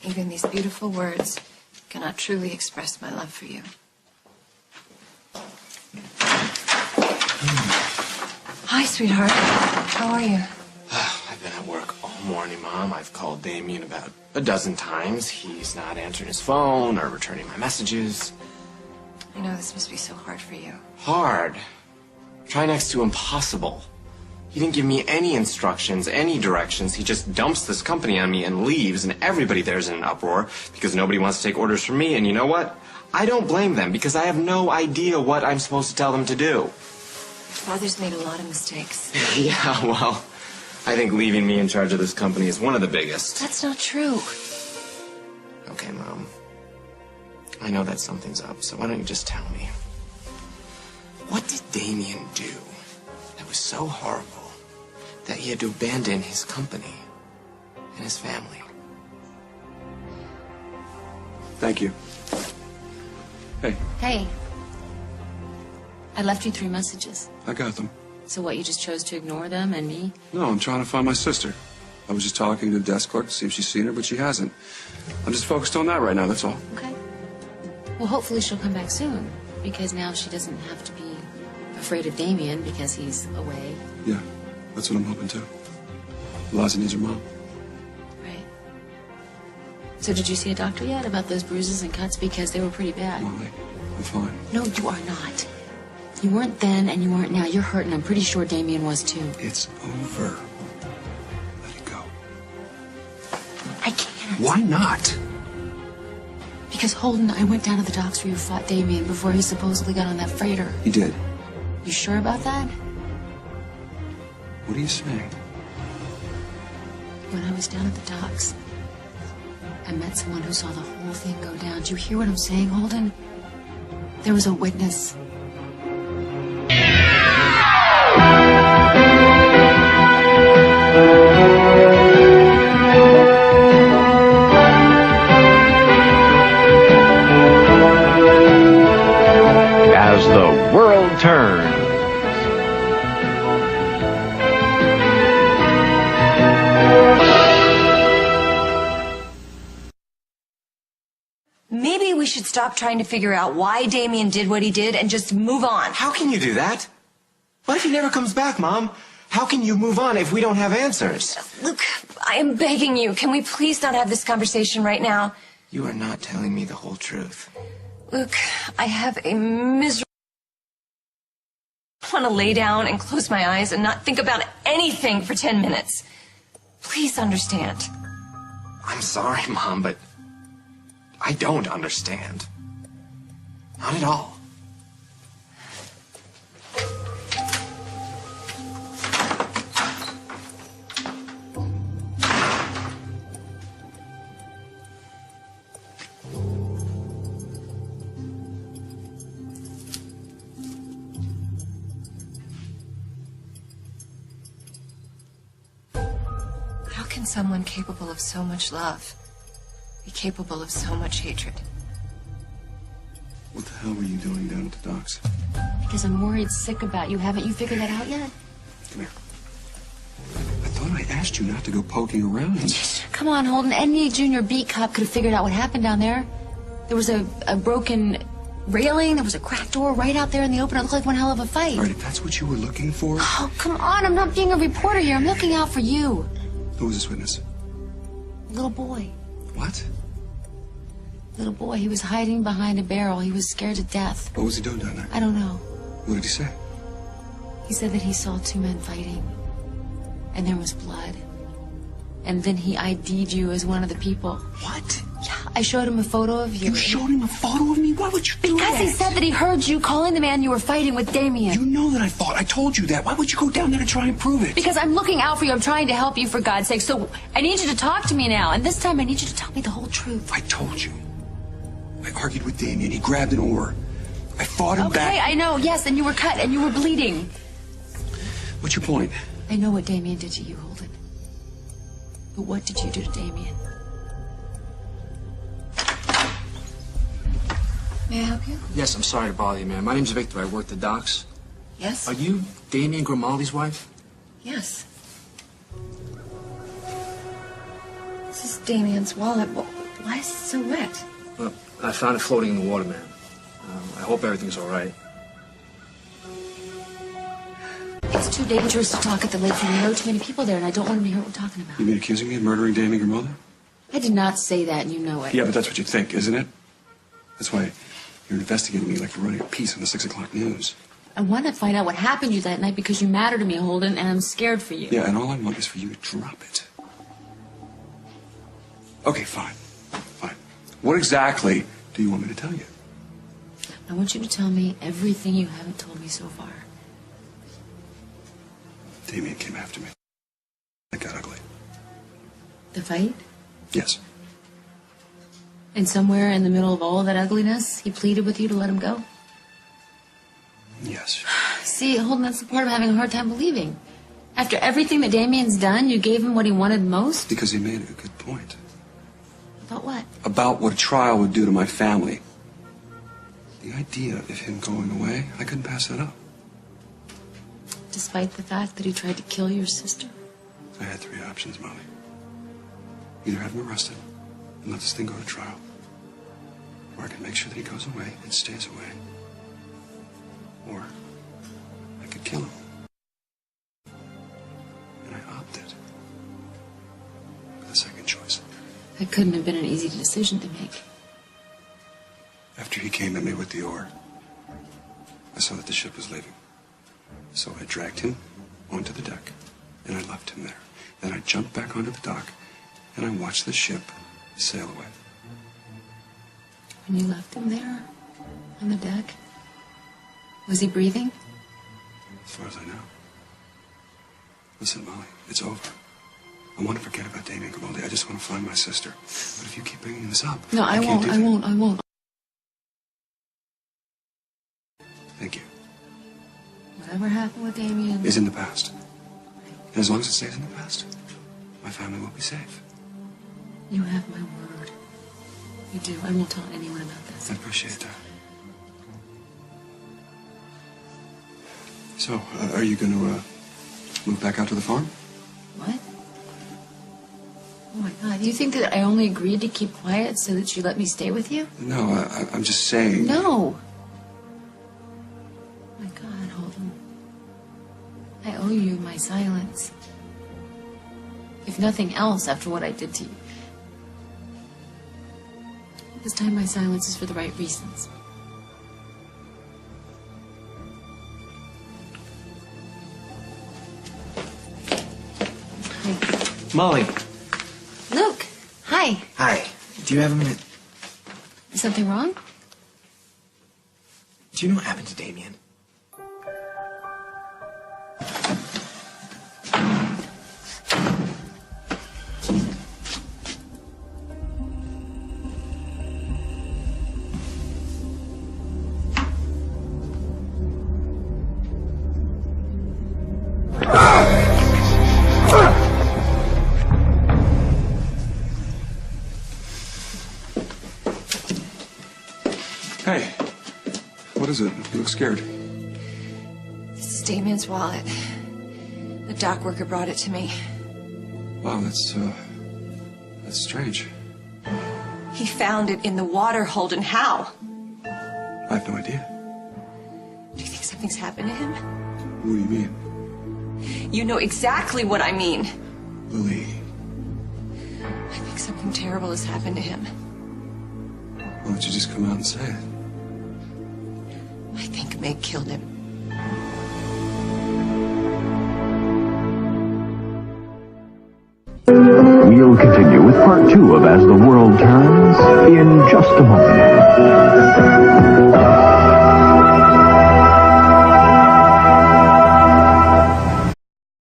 Even these beautiful words cannot truly express my love for you. Hi, sweetheart. How are you? I've been at work all morning, Mom. I've called Damien about a dozen times. He's not answering his phone or returning my messages. I know this must be so hard for you. Hard. Try next to impossible. He didn't give me any instructions, any directions. He just dumps this company on me and leaves, and everybody there's in an uproar because nobody wants to take orders from me. And you know what? I don't blame them because I have no idea what I'm supposed to tell them to do. Father's made a lot of mistakes. Yeah, well, I think leaving me in charge of this company is one of the biggest. That's not true. Okay, Mom. I know that something's up, so why don't you just tell me? What did Damien do that was so horrible that he had to abandon his company and his family? Thank you. Hey. Hey. I left you 3 messages. I got them. So what, you just chose to ignore them and me? No, I'm trying to find my sister. I was just talking to the desk clerk to see if she's seen her, but she hasn't. I'm just focused on that right now, that's all. Okay. Well, hopefully she'll come back soon, because now she doesn't have to be afraid of Damien because he's away. Yeah, that's what I'm hoping to. Eliza needs her mom. Right. So did you see a doctor yet about those bruises and cuts? Because they were pretty bad. Molly, I'm fine. No, you are not. You weren't then and you weren't now. You're hurt, and I'm pretty sure Damien was too. It's over. Let it go. I can't. Why not? Because Holden, I went down to the docks where you fought Damien before he supposedly got on that freighter. He did. You sure about that? What are you saying? When I was down at the docks, I met someone who saw the whole thing go down. Do you hear what I'm saying, Holden? There was a witness. As the world turns. Maybe we should stop trying to figure out why Damien did what he did and just move on. How can you do that? What if he never comes back, Mom? How can you move on if we don't have answers? Luke, I am begging you. Can we please not have this conversation right now? You are not telling me the whole truth. Luke, I have a miserable... I want to lay down and close my eyes and not think about anything for 10 minutes. Please understand. I'm sorry, Mom, but I don't understand. Not at all. How can someone capable of so much love be capable of so much hatred? What the hell were you doing down at the docks? Because I'm worried sick about you. Haven't you figured that out yet? Come here. I thought I asked you not to go poking around. Come on, Holden. Any junior beat cop could have figured out what happened down there. There was a broken railing. There was a cracked door right out there in the open. It looked like one hell of a fight. All right, if that's what you were looking for... Oh, come on. I'm not being a reporter here. I'm looking out for you. Who was this witness? Little boy. What? Little boy. He was hiding behind a barrel. He was scared to death. What was he doing down there? I don't know. What did he say? He said that he saw 2 men fighting. And there was blood. And then he ID'd you as one of the people. What? Yeah, I showed him a photo of you. You showed him a photo of me? Why would you do that? Because he said that he heard you calling the man you were fighting with Damien. You know that I fought. I told you that. Why would you go down there to try and prove it? Because I'm looking out for you. I'm trying to help you, for God's sake. So I need you to talk to me now. And this time I need you to tell me the whole truth. I told you. I argued with Damien. He grabbed an oar. I fought him back. Okay, I know. Yes, and you were cut and you were bleeding. What's your point? I know what Damien did to you, Holden. But what did you do to Damien? May I help you? Yes, I'm sorry to bother you, ma'am. My name's Victor. I work the docks. Yes? Are you Damien Grimaldi's wife? Yes. This is Damien's wallet. Why is it so wet? Well, I found it floating in the water, man. I hope everything's all right. It's too dangerous to talk at the lakefront. There are too many people there, and I don't want him to hear what we're talking about. You mean accusing me of murdering Damien Grimaldi? I did not say that, and you know it. Yeah, but that's what you think, isn't it? That's why you're investigating me like you're running a piece on the 6 o'clock news. I want to find out what happened to you that night because you matter to me, Holden, and I'm scared for you. Yeah, and all I want is for you to drop it. Okay, fine. Fine. What exactly do you want me to tell you? I want you to tell me everything you haven't told me so far. Damien came after me. It got ugly. The fight? Yes. And somewhere in the middle of all of that ugliness, he pleaded with you to let him go? Yes. See, Holden, that's the part of having a hard time believing. After everything that Damien's done, you gave him what he wanted most? Because he made a good point. About what? About what a trial would do to my family. The idea of him going away, I couldn't pass that up. Despite the fact that he tried to kill your sister? I had 3 options, Molly. Either have him arrested and let this thing go to trial, or I can make sure that he goes away and stays away. Or I could kill him. And I opted for the second choice. That couldn't have been an easy decision to make. After he came at me with the oar, I saw that the ship was leaving. So I dragged him onto the deck, and I left him there. Then I jumped back onto the dock, and I watched the ship sail away. When you left him there, on the deck, was he breathing? As far as I know. Listen, Molly, it's over. I want to forget about Damien Grimaldi. I just want to find my sister. But if you keep bringing this up... No, I won't. Thank you. Whatever happened with Damien... Is in the past. And as long as it stays in the past, my family will be safe. You have my word. You do. I won't tell anyone about this. I appreciate that. So, are you going to move back out to the farm? What? Oh my God, you think that I only agreed to keep quiet so that you let me stay with you? No, I'm just saying... No! My God, Holden. I owe you my silence. If nothing else, after what I did to you. This time my silence is for the right reasons. Hi. Molly. Luke, hi. Hi. Do you have a minute? Is something wrong? Do you know what happened to Damien? Hey, what is it? You look scared. This is Damien's wallet. The dock worker brought it to me. Wow, that's strange. He found it in the water, Holden. How? I have no idea. Do you think something's happened to him? What do you mean? You know exactly what I mean. Lily. I think something terrible has happened to him. Why don't you just come out and say it? I think Meg killed him. We'll continue with part 2 of As the World Turns in just a moment.